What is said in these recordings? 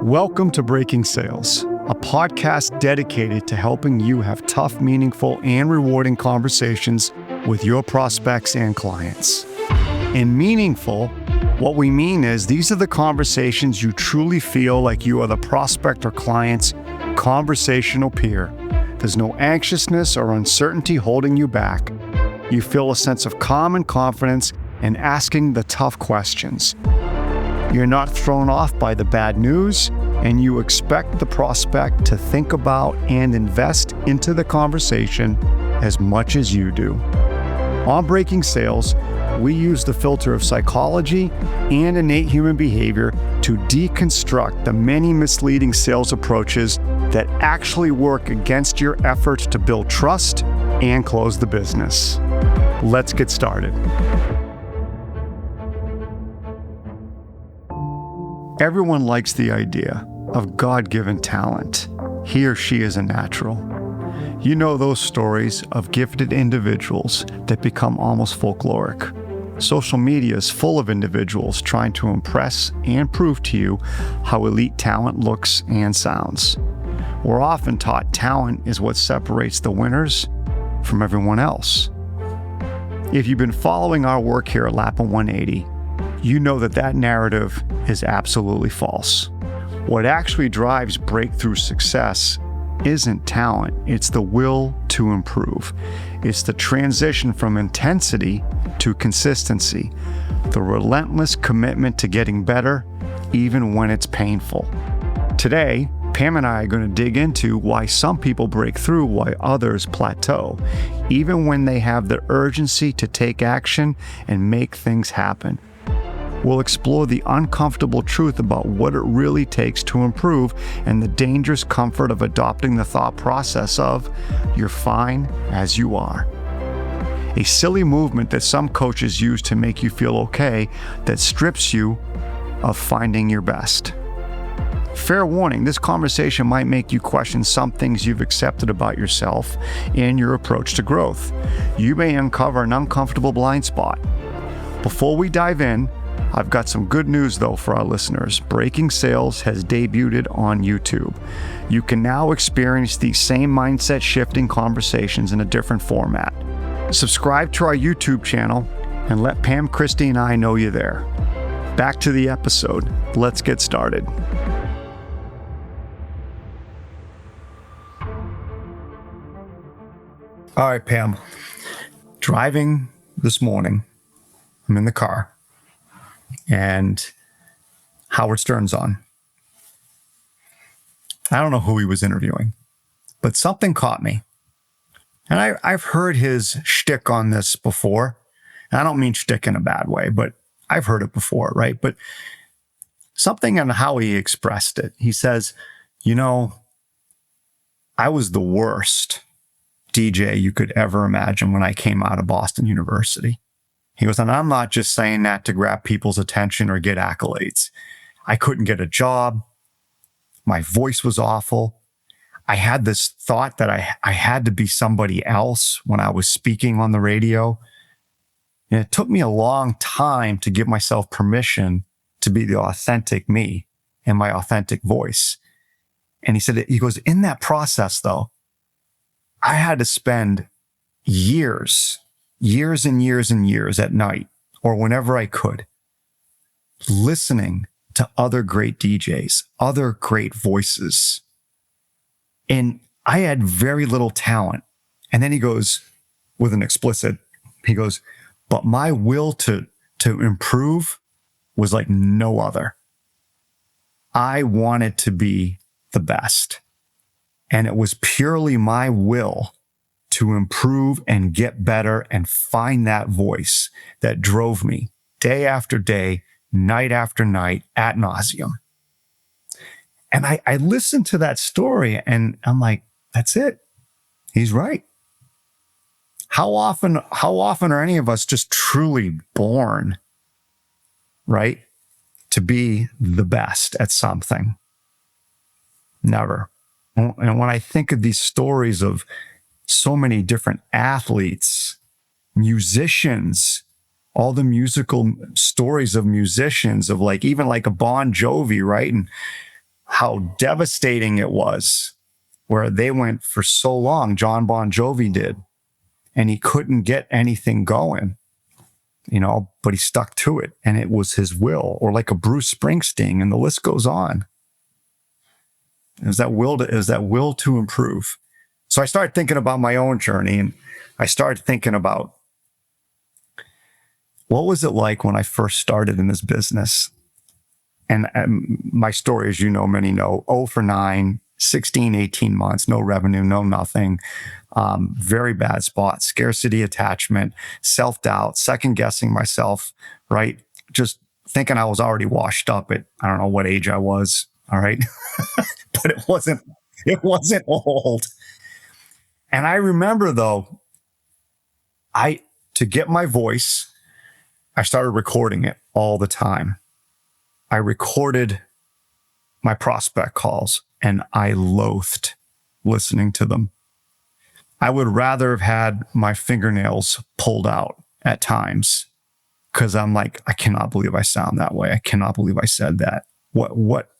Welcome to Breaking Sales, a podcast dedicated to helping you have tough, meaningful, and rewarding conversations with your prospects and clients. In meaningful, what we mean is these are the conversations you truly feel like you are the prospect or client's conversational peer. There's no anxiousness or uncertainty holding you back. You feel a sense of calm and confidence in asking the tough questions. You're not thrown off by the bad news, and you expect the prospect to think about and invest into the conversation as much as you do. On Breaking Sales, we use the filter of psychology and innate human behavior to deconstruct the many misleading sales approaches that actually work against your efforts to build trust and close the business. Let's get started. Everyone likes the idea of God-given talent. He or she is a natural. You know those stories of gifted individuals that become almost folkloric. Social media is full of individuals trying to impress and prove to you how elite talent looks and sounds. We're often taught talent is what separates the winners from everyone else. If you've been following our work here at Lapin 180, you know that narrative is absolutely false. What actually drives breakthrough success isn't talent, it's the will to improve. It's the transition from intensity to consistency, the relentless commitment to getting better, even when it's painful. Today, Pam and I are going to dig into why some people break through, why others plateau, even when they have the urgency to take action and make things happen. We'll explore the uncomfortable truth about what it really takes to improve and the dangerous comfort of adopting the thought process of, you're fine as you are. A silly movement that some coaches use to make you feel okay that strips you of finding your best. Fair warning, this conversation might make you question some things you've accepted about yourself and your approach to growth. You may uncover an uncomfortable blind spot. Before we dive in, I've got some good news though for our listeners. Breaking Sales has debuted on YouTube. You can now experience these same mindset shifting conversations in a different format. Subscribe to our YouTube channel and let Pam, Christy, and I know you're there. Back to the episode. Let's get started. All right, Pam. Driving this morning, I'm in the car. And Howard Stern's on. I don't know who he was interviewing, but something caught me. And I've heard his shtick on this before. And I don't mean shtick in a bad way, but I've heard it before, right? But something on how he expressed it. He says, I was the worst DJ you could ever imagine when I came out of Boston University. He goes, and I'm not just saying that to grab people's attention or get accolades. I couldn't get a job. My voice was awful. I had this thought that I had to be somebody else when I was speaking on the radio. And it took me a long time to give myself permission to be the authentic me and my authentic voice. And he goes, in that process though, I had to spend years and years at night or whenever I could, listening to other great DJs, other great voices. And I had very little talent. And then he goes with an explicit, he goes, but my will to improve was like no other. I wanted to be the best. And it was purely my will to improve and get better and find that voice that drove me day after day, night after night, ad nauseum. And I listened to that story and I'm like, that's it. He's right. How often are any of us just truly born, right, to be the best at something? Never. And when I think of these stories of so many different athletes, musicians, all the musical stories of musicians, of like, even like a Bon Jovi, right? And how devastating it was, where they went for so long, John Bon Jovi did, and he couldn't get anything going, but he stuck to it, and it was his will. Or like a Bruce Springsteen, and the list goes on. It was that will to improve. So I started thinking about my own journey, and I started thinking about, what was it like when I first started in this business? And my story, as many know, 0 for 9, 16, 18 months, no revenue, no nothing, very bad spot, scarcity attachment, self-doubt, second-guessing myself, right? Just thinking I was already washed up at, I don't know what age I was, all right? But it wasn't old. And I remember, though, to get my voice, I started recording it all the time. I recorded my prospect calls, and I loathed listening to them. I would rather have had my fingernails pulled out at times, because I'm like, I cannot believe I sound that way. I cannot believe I said that. What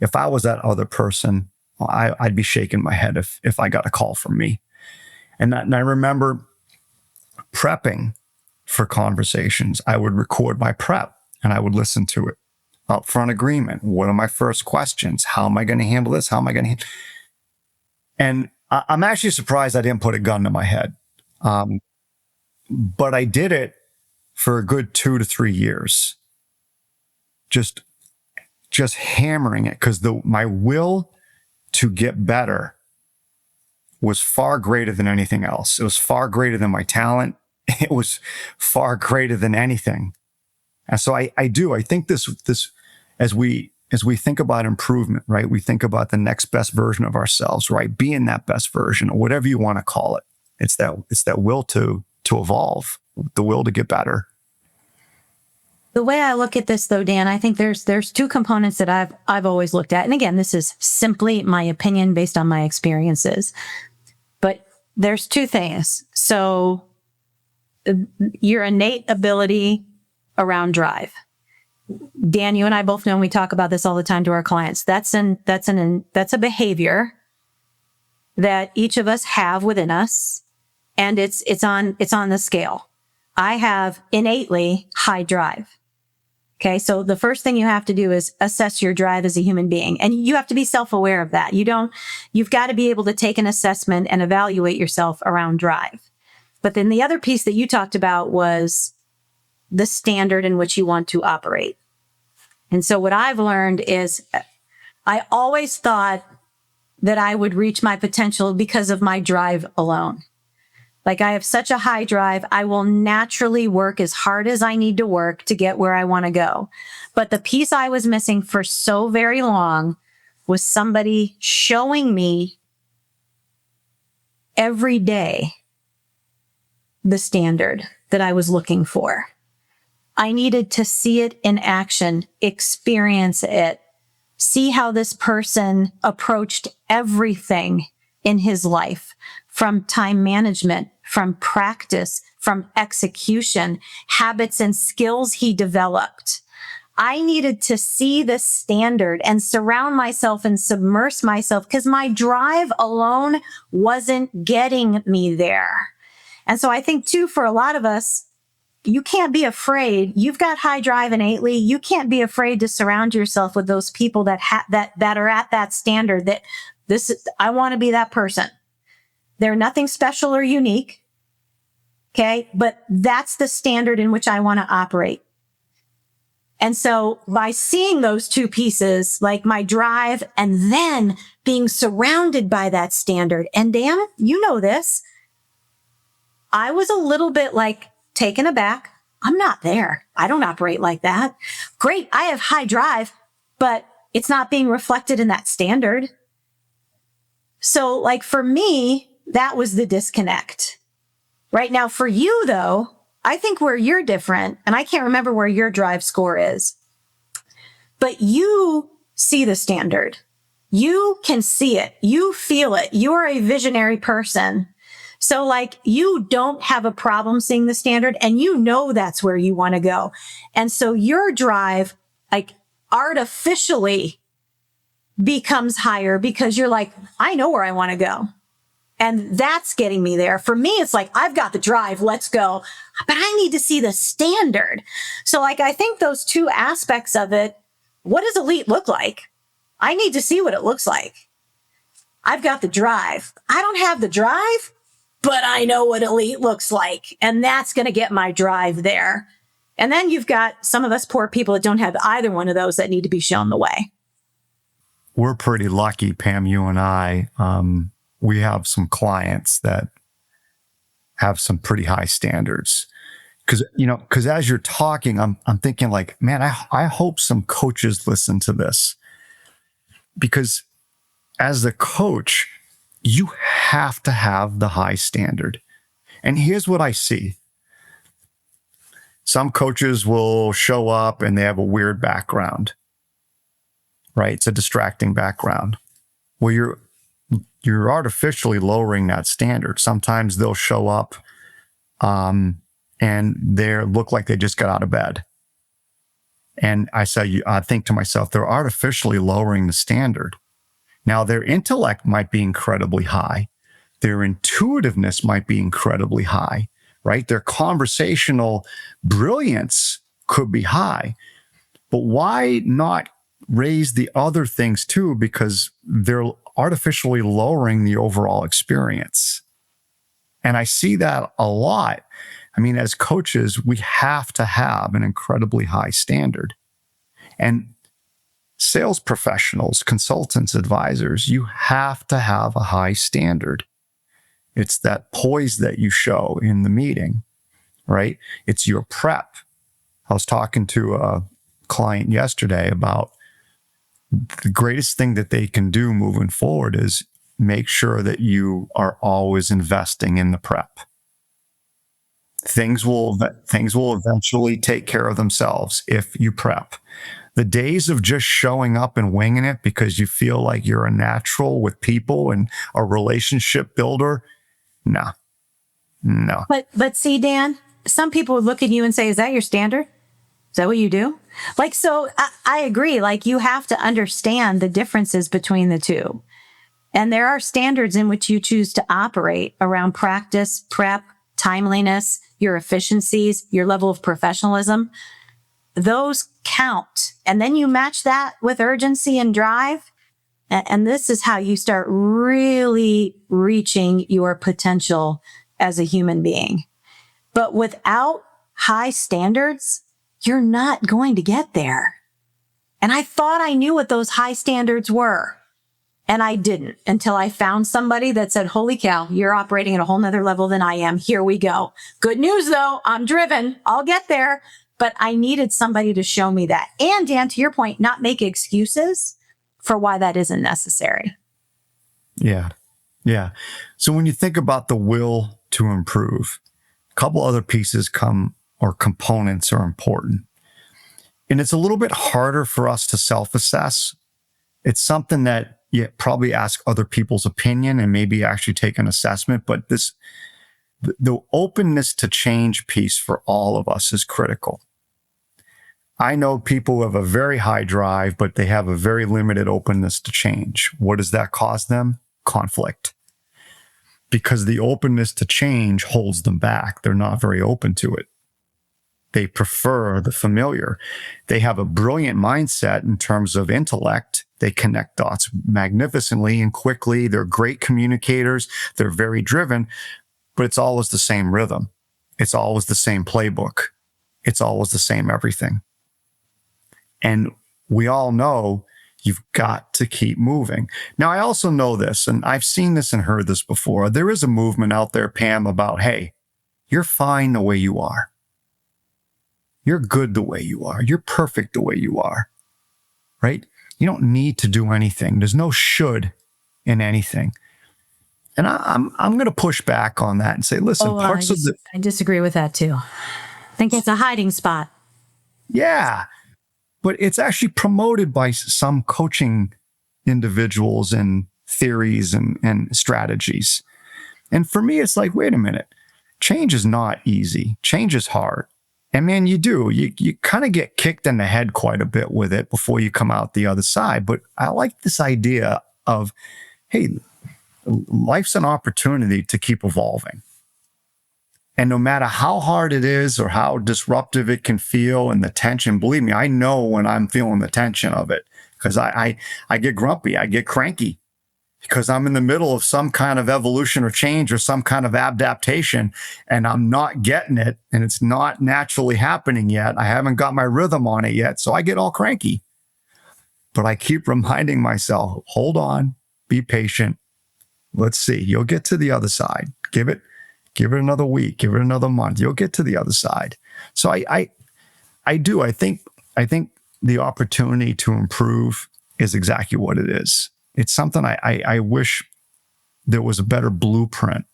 if I was that other person? I'd be shaking my head if I got a call from me. And I remember prepping for conversations. I would record my prep and I would listen to it. Upfront agreement. What are my first questions? How am I going to handle this? How am I going to handle? And I'm actually surprised I didn't put a gun to my head. But I did it for a good 2 to 3 years. Just hammering it, because my will to get better was far greater than anything else. It was far greater than my talent. It was far greater than anything. And so I think this as we think about improvement, right? We think about the next best version of ourselves, right? Being that best version, or whatever you want to call it. It's that will to evolve, the will to get better. The way I look at this, though, Dan, I think there's 2 components that I've always looked at. And again, this is simply my opinion based on my experiences. But there's 2 things. So your innate ability around drive. Dan, you and I both know, and we talk about this all the time to our clients. That's a behavior that each of us have within us, and it's on the scale. I have innately high drive. Okay, so the first thing you have to do is assess your drive as a human being, and you have to be self-aware of that. You've got to be able to take an assessment and evaluate yourself around drive. But then the other piece that you talked about was the standard in which you want to operate. And so what I've learned is I always thought that I would reach my potential because of my drive alone. Like, I have such a high drive, I will naturally work as hard as I need to work to get where I want to go. But the piece I was missing for so very long was somebody showing me every day the standard that I was looking for. I needed to see it in action, experience it, see how this person approached everything in his life, from time management, from practice, from execution, habits and skills he developed. I needed to see the standard and surround myself and submerge myself, because my drive alone wasn't getting me there. And so I think, too, for a lot of us, you can't be afraid. You've got high drive innately. You can't be afraid to surround yourself with those people that are at that standard. I want to be that person. They're nothing special or unique. Okay. But that's the standard in which I want to operate. And so by seeing those 2 pieces, like my drive and then being surrounded by that standard, and Dan, you know this, I was a little bit like taken aback. I'm not there. I don't operate like that. Great. I have high drive, but it's not being reflected in that standard. So like for me, that was the disconnect. Right now for you though, I think where you're different, and I can't remember where your drive score is, but you see the standard. You can see it. You feel it. You're a visionary person. So like you don't have a problem seeing the standard and you know that's where you want to go. And so your drive like artificially becomes higher because you're like, I know where I want to go. And that's getting me there. For me, it's like, I've got the drive, let's go. But I need to see the standard. So like, I think those two aspects of it, what does elite look like? I need to see what it looks like. I've got the drive. I don't have the drive, but I know what elite looks like. And that's going to get my drive there. And then you've got some of us poor people that don't have either one of those that need to be shown the way. We're pretty lucky, Pam, you and I. We have some clients that have some pretty high standards. Because as you're talking, I'm thinking like, man, I hope some coaches listen to this. Because as the coach, you have to have the high standard. And here's what I see. Some coaches will show up and they have a weird background, right? It's a distracting background. Well, you're artificially lowering that standard. Sometimes they'll show up and they look like they just got out of bed. And I think to myself, they're artificially lowering the standard. Now, their intellect might be incredibly high. Their intuitiveness might be incredibly high, right? Their conversational brilliance could be high. But why not raise the other things too? Because they're artificially lowering the overall experience. And I see that a lot. I mean, as coaches, we have to have an incredibly high standard. And sales professionals, consultants, advisors, you have to have a high standard. It's that poise that you show in the meeting, right? It's your prep. I was talking to a client yesterday about the greatest thing that they can do moving forward is make sure that you are always investing in the prep. Things will eventually take care of themselves if you prep. The days of just showing up and winging it because you feel like you're a natural with people and a relationship builder, no. But see, Dan, some people would look at you and say, is that your standard? Is that what you do? Like, so I agree. Like, you have to understand the differences between the two. And there are standards in which you choose to operate around practice, prep, timeliness, your efficiencies, your level of professionalism. Those count. And then you match that with urgency and drive. And this is how you start really reaching your potential as a human being. But without high standards, you're not going to get there. And I thought I knew what those high standards were. And I didn't until I found somebody that said, holy cow, you're operating at a whole nother level than I am. Here we go. Good news though. I'm driven. I'll get there. But I needed somebody to show me that. And Dan, to your point, not make excuses for why that isn't necessary. Yeah. So when you think about the will to improve, a couple other pieces components are important. And it's a little bit harder for us to self-assess. It's something that you probably ask other people's opinion and maybe actually take an assessment. But the openness to change piece for all of us is critical. I know people who have a very high drive, but they have a very limited openness to change. What does that cause them? Conflict. Because the openness to change holds them back. They're not very open to it. They prefer the familiar. They have a brilliant mindset in terms of intellect. They connect dots magnificently and quickly. They're great communicators. They're very driven, but it's always the same rhythm. It's always the same playbook. It's always the same everything. And we all know you've got to keep moving. Now, I also know this, and I've seen this and heard this before. There is a movement out there, Pam, about, hey, you're fine the way you are. You're good the way you are. You're perfect the way you are, right? You don't need to do anything. There's no should in anything. And I'm going to push back on that and say, listen, I disagree with that too. I think it's a hiding spot. Yeah, but it's actually promoted by some coaching individuals and theories and strategies. And for me, it's like, wait a minute, change is not easy. Change is hard. And man, you kind of get kicked in the head quite a bit with it before you come out the other side. But I like this idea of, hey, life's an opportunity to keep evolving. And no matter how hard it is or how disruptive it can feel and the tension, believe me, I know when I'm feeling the tension of it, because I get grumpy, I get cranky, because I'm in the middle of some kind of evolution or change or some kind of adaptation, and I'm not getting it, and it's not naturally happening yet. I haven't got my rhythm on it yet, so I get all cranky. But I keep reminding myself, hold on, be patient. Let's see, you'll get to the other side. Give it another week, give it another month. You'll get to the other side. So I think the opportunity to improve is exactly what it is. It's something I wish there was a better blueprint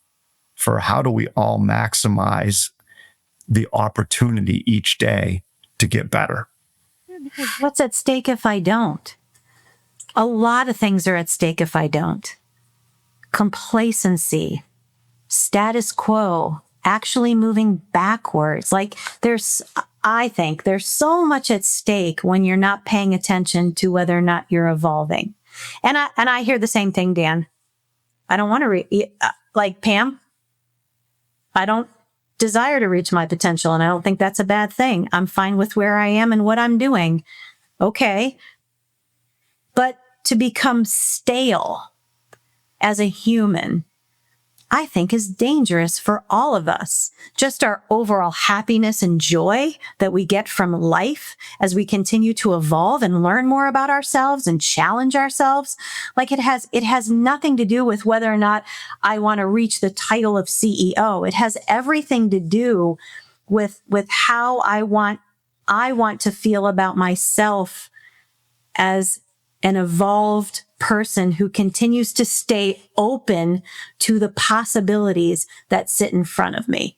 for how do we all maximize the opportunity each day to get better. What's at stake if I don't? A lot of things are at stake if I don't. Complacency, status quo, actually moving backwards. Like I think there's so much at stake when you're not paying attention to whether or not you're evolving. And I hear the same thing, Dan. I don't want to like Pam. I don't desire to reach my potential, and I don't think that's a bad thing. I'm fine with where I am and what I'm doing. Okay. But to become stale as a human, I think is dangerous for all of us. Just our overall happiness and joy that we get from life as we continue to evolve and learn more about ourselves and challenge ourselves. Like it has nothing to do with whether or not I want to reach the title of CEO. It has everything to do with how I want to feel about myself as an evolved person who continues to stay open to the possibilities that sit in front of me.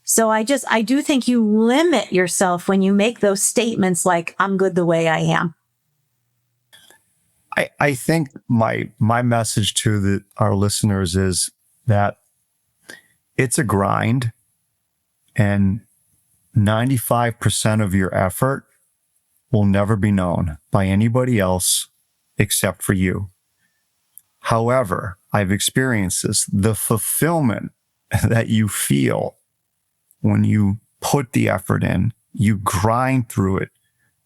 So I do think you limit yourself when you make those statements like, I'm good the way I am. I think my message to our listeners is that it's a grind, and 95% of your effort will never be known by anybody else except for you. However, I've experienced this, the fulfillment that you feel when you put the effort in, you grind through it,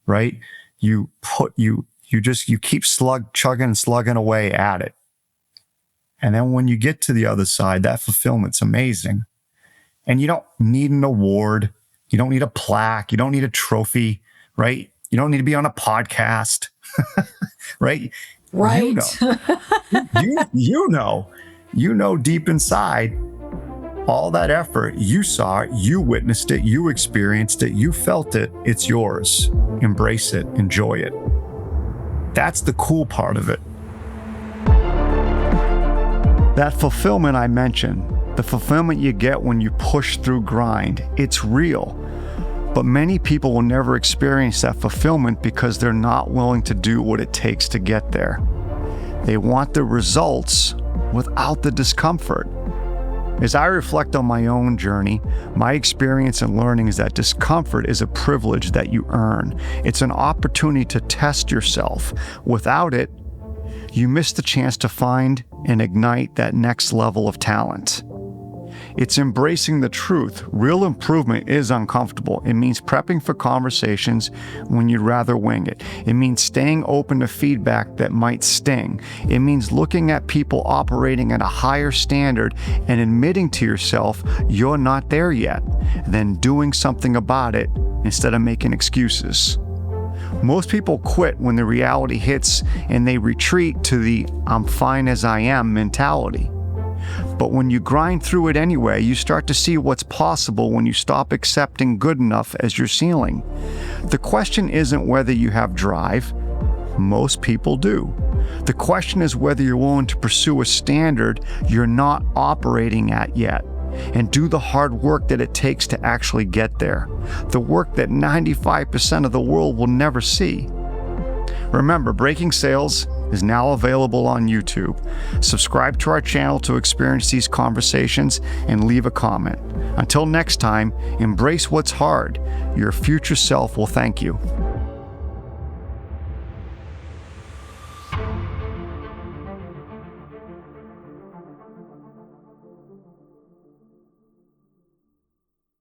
right? You keep chugging and slugging away at it. And then when you get to the other side, that fulfillment's amazing. And you don't need an award. You don't need a plaque. You don't need a trophy, right? You don't need to be on a podcast, right? Right. You know deep inside all that effort, you saw it, you witnessed it, you experienced it, you felt it, it's yours. Embrace it, enjoy it. That's the cool part of it. That fulfillment I mentioned, the fulfillment you get when you push through grind, it's real. But many people will never experience that fulfillment because they're not willing to do what it takes to get there. They want the results without the discomfort. As I reflect on my own journey, my experience and learning is that discomfort is a privilege that you earn. It's an opportunity to test yourself. Without it, you miss the chance to find and ignite that next level of talent. It's embracing the truth. Real improvement is uncomfortable. It means prepping for conversations when you'd rather wing it. It means staying open to feedback that might sting. It means looking at people operating at a higher standard and admitting to yourself you're not there yet, then doing something about it instead of making excuses. Most people quit when the reality hits and they retreat to the "I'm fine as I am" mentality. But when you grind through it anyway, you start to see what's possible when you stop accepting good enough as your ceiling. The question isn't whether you have drive. Most people do. The question is whether you're willing to pursue a standard you're not operating at yet and do the hard work that it takes to actually get there. The work that 95% of the world will never see. Remember, breaking sales is now available on YouTube. Subscribe to our channel to experience these conversations and leave a comment. Until next time, embrace what's hard. Your future self will thank you.